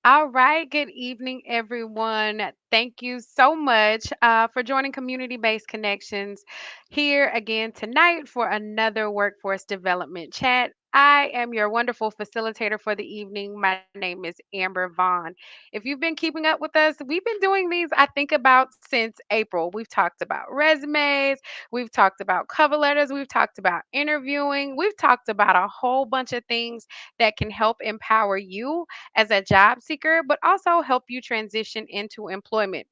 All right. Good evening, everyone. Thank you so much for joining Community Based Connections here again tonight for another workforce development chat. I am your wonderful facilitator for the evening. My name is Amber Vaughn. If you've been keeping up with us, we've been doing these, I think, about since April. We've talked about resumes, we've talked about cover letters, we've talked about interviewing, we've talked about a whole bunch of things that can help empower you as a job seeker, but also help you transition into employment.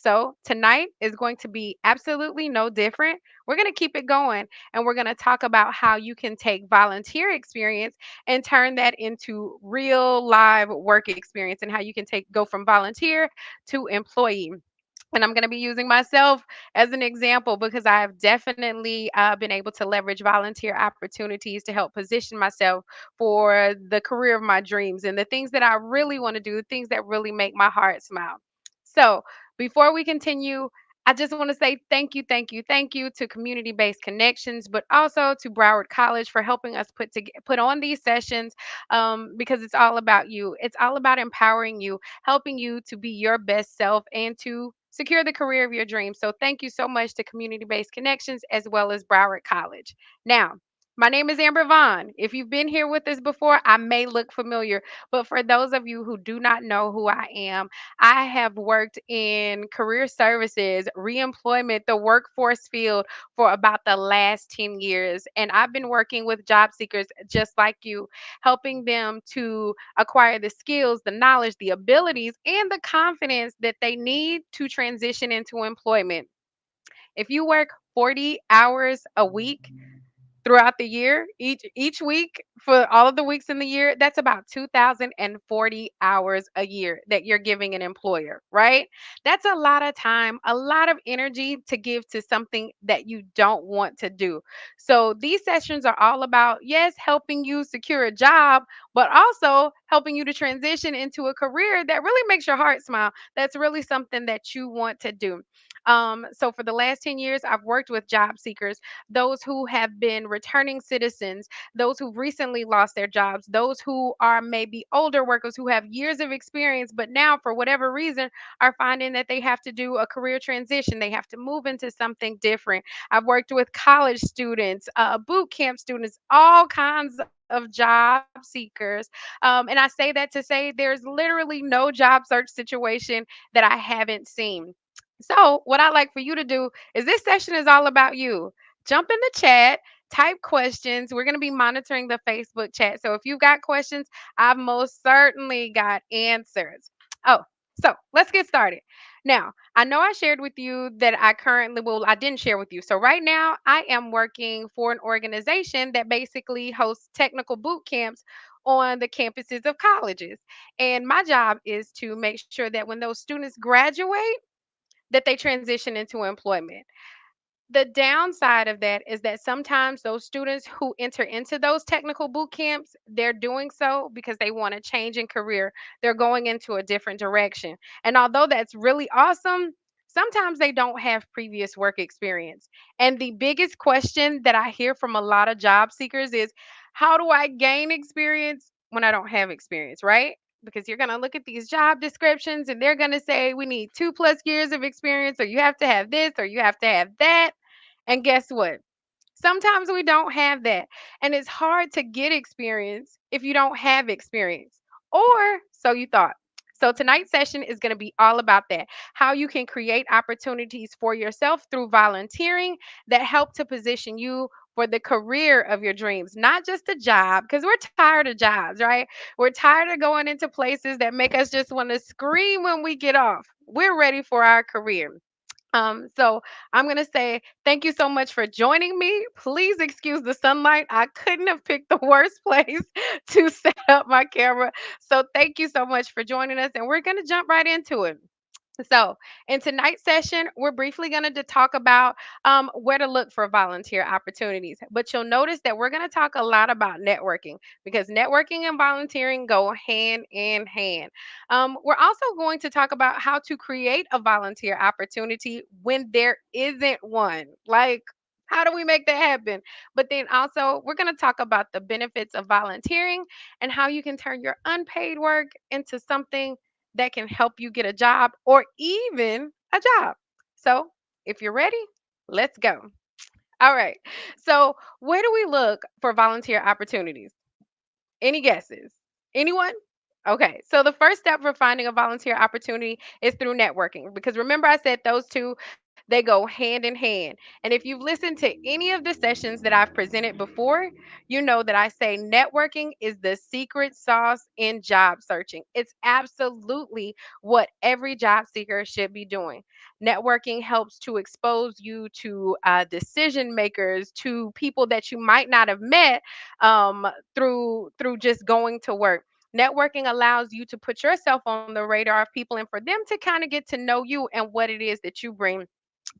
So, tonight is going to be absolutely no different. We're going to keep it going and we're going to talk about how you can take volunteer experience and turn that into real live work experience and how you can take go from volunteer to employee. And I'm going to be using myself as an example because I have definitely been able to leverage volunteer opportunities to help position myself for the career of my dreams and the things that I really want to do, the things that really make my heart smile. So, before we continue, I just want to say thank you, thank you, thank you to Community Based Connections, but also to Broward College for helping us put on these sessions because it's all about you. It's all about empowering you, helping you to be your best self and to secure the career of your dreams. So thank you so much to Community Based Connections as well as Broward College. Now, my name is Amber Vaughn. If you've been here with us before, I may look familiar, but for those of you who do not know who I am, I have worked in career services, reemployment, the workforce field for about the last 10 years. And I've been working with job seekers just like you, helping them to acquire the skills, the knowledge, the abilities, and the confidence that they need to transition into employment. If you work 40 hours a week, throughout the year, each week for all of the weeks in the year, that's about 2040 hours a year that you're giving an employer, right? That's a lot of time, a lot of energy to give to something that you don't want to do. So these sessions are all about, yes, helping you secure a job, but also helping you to transition into a career that really makes your heart smile. That's really something that you want to do. So for the last 10 years, I've worked with job seekers, those who have been returning citizens, those who've recently lost their jobs, those who are maybe older workers who have years of experience, but now, for whatever reason, are finding that they have to do a career transition. They have to move into something different. I've worked with college students, boot camp students, all kinds of job seekers. And I say that to say there's literally no job search situation that I haven't seen. So, what I'd like for you to do is this session is all about you. Jump in the chat, type questions. We're going to be monitoring the Facebook chat. So, if you've got questions, I've most certainly got answers. Oh, so let's get started. Now, I know I shared with you that I didn't share with you. So, right now, I am working for an organization that basically hosts technical boot camps on the campuses of colleges. And my job is to make sure that when those students graduate, that they transition into employment. The downside of that is that sometimes those students who enter into those technical boot camps, they're doing so because they want to change in career. They're going into a different direction. And although that's really awesome, sometimes they don't have previous work experience. And the biggest question that I hear from a lot of job seekers is, how do I gain experience when I don't have experience, right? Because you're going to look at these job descriptions and they're going to say we need 2+ years of experience, or you have to have this, or you have to have that. And guess what? Sometimes we don't have that. And it's hard to get experience if you don't have experience. Or so you thought. So tonight's session is going to be all about that. How you can create opportunities for yourself through volunteering that help to position you for the career of your dreams, not just a job, because we're tired of jobs, right? We're tired of going into places that make us just want to scream when we get off. We're ready for our career. So I'm going to say thank you so much for joining me. Please excuse the sunlight. I couldn't have picked the worst place to set up my camera. So thank you so much for joining us, and we're going to jump right into it. So, in tonight's session, we're briefly going to talk about where to look for volunteer opportunities. But you'll notice that we're going to talk a lot about networking because networking and volunteering go hand in hand. We're also going to talk about how to create a volunteer opportunity when there isn't one. Like, How do we make that happen? But then also, we're going to talk about the benefits of volunteering and how you can turn your unpaid work into something that can help you get a job or even a job. So, if you're ready, let's go. All right. So, where do we look for volunteer opportunities? Any guesses? Anyone? Okay, so the first step for finding a volunteer opportunity is through networking because remember I said those two they go hand in hand. And if you've listened to any of the sessions that I've presented before, you know that I say networking is the secret sauce in job searching. It's absolutely what every job seeker should be doing. Networking helps to expose you to decision makers, to people that you might not have met through just going to work. Networking allows you to put yourself on the radar of people and for them to kind of get to know you and what it is that you bring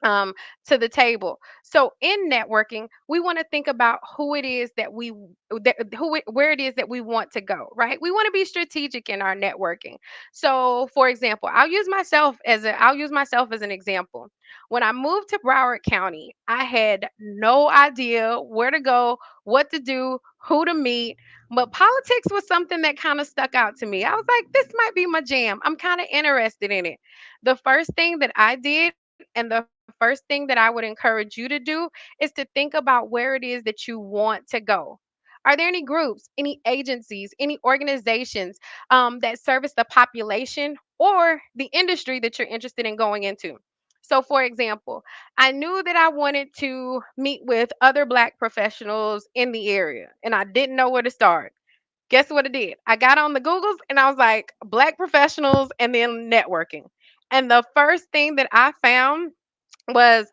um, to the table. So in networking, we want to think about who it is that where it is that we want to go, right? We want to be strategic in our networking. So for example, I'll use myself as an example. When I moved to Broward County, I had no idea where to go, what to do, who to meet. But politics was something that kind of stuck out to me. I was like, this might be my jam. I'm kind of interested in it. The first thing that I did and the first thing that I would encourage you to do is to think about where it is that you want to go. Are there any groups, any agencies, any organizations that service the population or the industry that you're interested in going into? So, for example, I knew that I wanted to meet with other Black professionals in the area, and I didn't know where to start. Guess what I did? I got on the Googles and I was like, Black professionals and then networking. And the first thing that I found was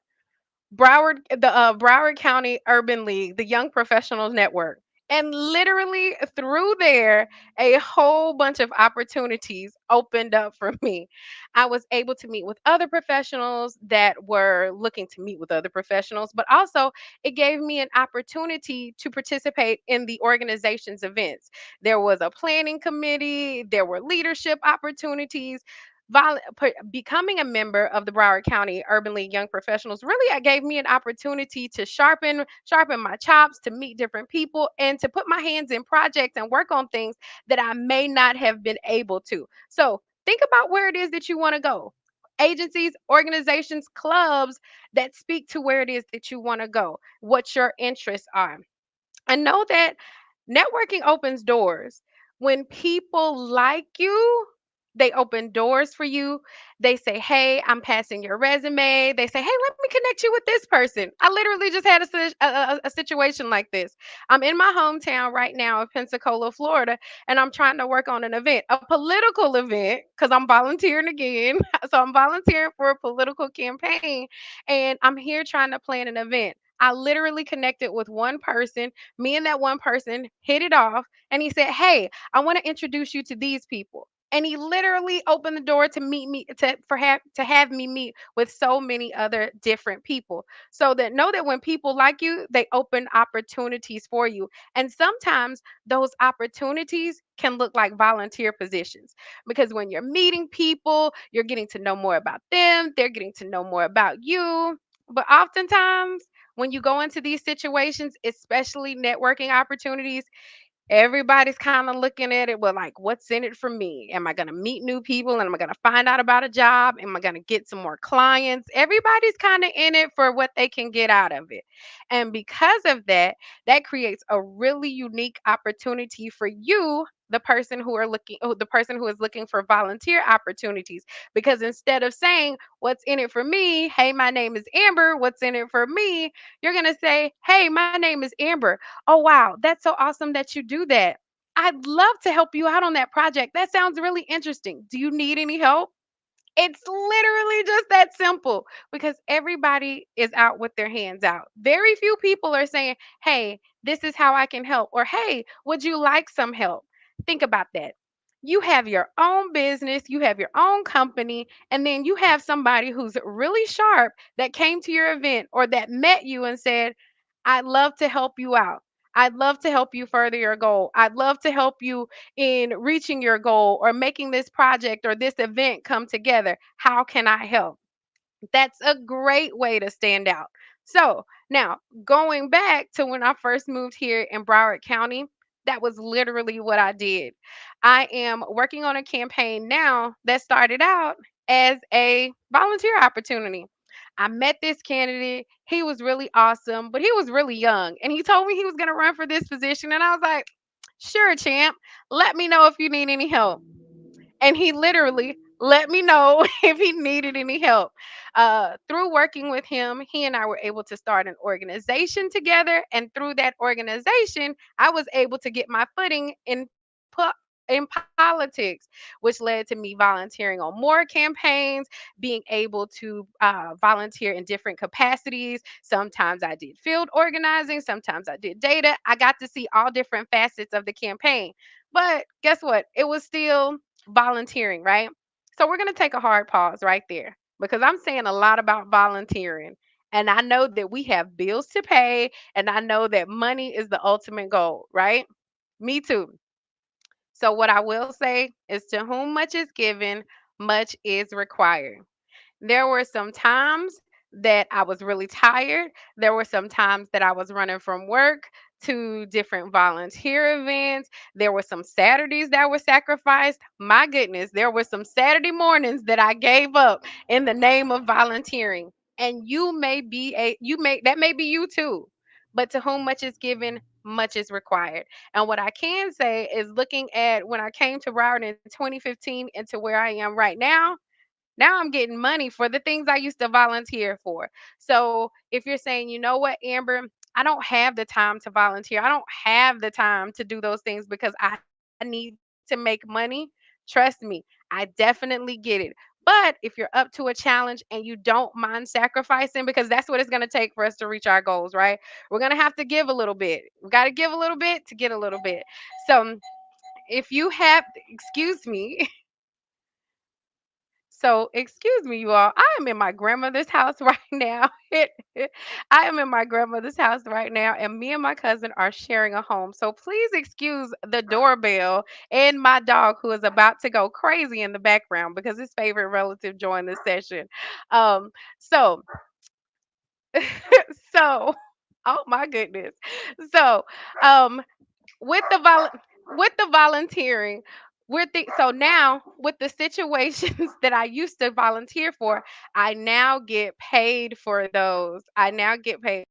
Broward County Urban League, the Young Professionals Network. And literally through there, a whole bunch of opportunities opened up for me. I was able to meet with other professionals that were looking to meet with other professionals, but also it gave me an opportunity to participate in the organization's events. There was a planning committee, there were leadership opportunities, becoming a member of the Broward County Urban League Young Professionals really gave me an opportunity to sharpen my chops, to meet different people, and to put my hands in projects and work on things that I may not have been able to. So think about where it is that you want to go. Agencies, organizations, clubs that speak to where it is that you want to go, what your interests are. And know that networking opens doors. When people like you, they open doors for you. They say, "Hey, I'm passing your resume." They say, "Hey, let me connect you with this person." I literally just had a situation like this. I'm in my hometown right now of Pensacola, Florida, and I'm trying to work on an event, a political event, because I'm volunteering again. So I'm volunteering for a political campaign, and I'm here trying to plan an event. I literally connected with one person. Me and that one person hit it off, and he said, "Hey, I want to introduce you to these people." And he literally opened the door to meet me to have me meet with so many other different people. So that know that when people like you, they open opportunities for you. And sometimes those opportunities can look like volunteer positions because when you're meeting people, you're getting to know more about them, they're getting to know more about you. But oftentimes, when you go into these situations, especially networking opportunities, everybody's kind of looking at it, well, like, what's in it for me? Am I going to meet new people? And am I going to find out about a job? Am I going to get some more clients? Everybody's kind of in it for what they can get out of it. And because of that, that creates a really unique opportunity for you. The person who is looking for volunteer opportunities, because instead of saying, "What's in it for me? Hey, my name is Amber. What's in it for me?" You're going to say, "Hey, my name is Amber. Oh, wow, that's so awesome that you do that. I'd love to help you out on that project. That sounds really interesting. Do you need any help?" It's literally just that simple because everybody is out with their hands out. Very few people are saying, "Hey, this is how I can help," or "Hey, would you like some help?" Think about that. You have your own business, you have your own company, and then you have somebody who's really sharp that came to your event or that met you and said, "I'd love to help you out. I'd love to help you further your goal. I'd love to help you in reaching your goal or making this project or this event come together. How can I help?" That's a great way to stand out. So now going back to when I first moved here in Broward County, that was literally what I did. I am working on a campaign now that started out as a volunteer opportunity. I met this candidate. He was really awesome, but he was really young. And he told me he was going to run for this position. And I was like, sure, champ. Let me know if you need any help. And he literally let me know if he needed any help. Through working with him, he and I were able to start an organization together, and through that organization, I was able to get my footing in politics, which led to me volunteering on more campaigns, being able to volunteer in different capacities. Sometimes I did field organizing, sometimes I did data. I got to see all different facets of the campaign. But guess what? It was still volunteering, right? So we're going to take a hard pause right there because I'm saying a lot about volunteering. And I know that we have bills to pay, and I know that money is the ultimate goal, right? Me too. So, what I will say is to whom much is given, much is required. There were some times that I was really tired. There were some times that I was running from work to different volunteer events. There were some Saturdays that were sacrificed. My goodness, there were some Saturday mornings that I gave up in the name of volunteering. And that may be you too. But to whom much is given, much is required. And what I can say is looking at when I came to Broward in 2015 into where I am right now I'm getting money for the things I used to volunteer for. So if you're saying, you know what, Amber, I don't have the time to volunteer. I don't have the time to do those things because I need to make money. Trust me, I definitely get it. But if you're up to a challenge and you don't mind sacrificing, because that's what it's going to take for us to reach our goals, right? We're going to have to give a little bit. We got to give a little bit to get a little bit. So if you have, excuse me, So, excuse me, you all. I am in my grandmother's house right now. I am in my grandmother's house right now, and me and my cousin are sharing a home. So, please excuse the doorbell and my dog who is about to go crazy in the background because his favorite relative joined this session. Um, so, so, oh my goodness. So, um, with the volunteering so now with the situations that I used to volunteer for, I now get paid for those. I now get paid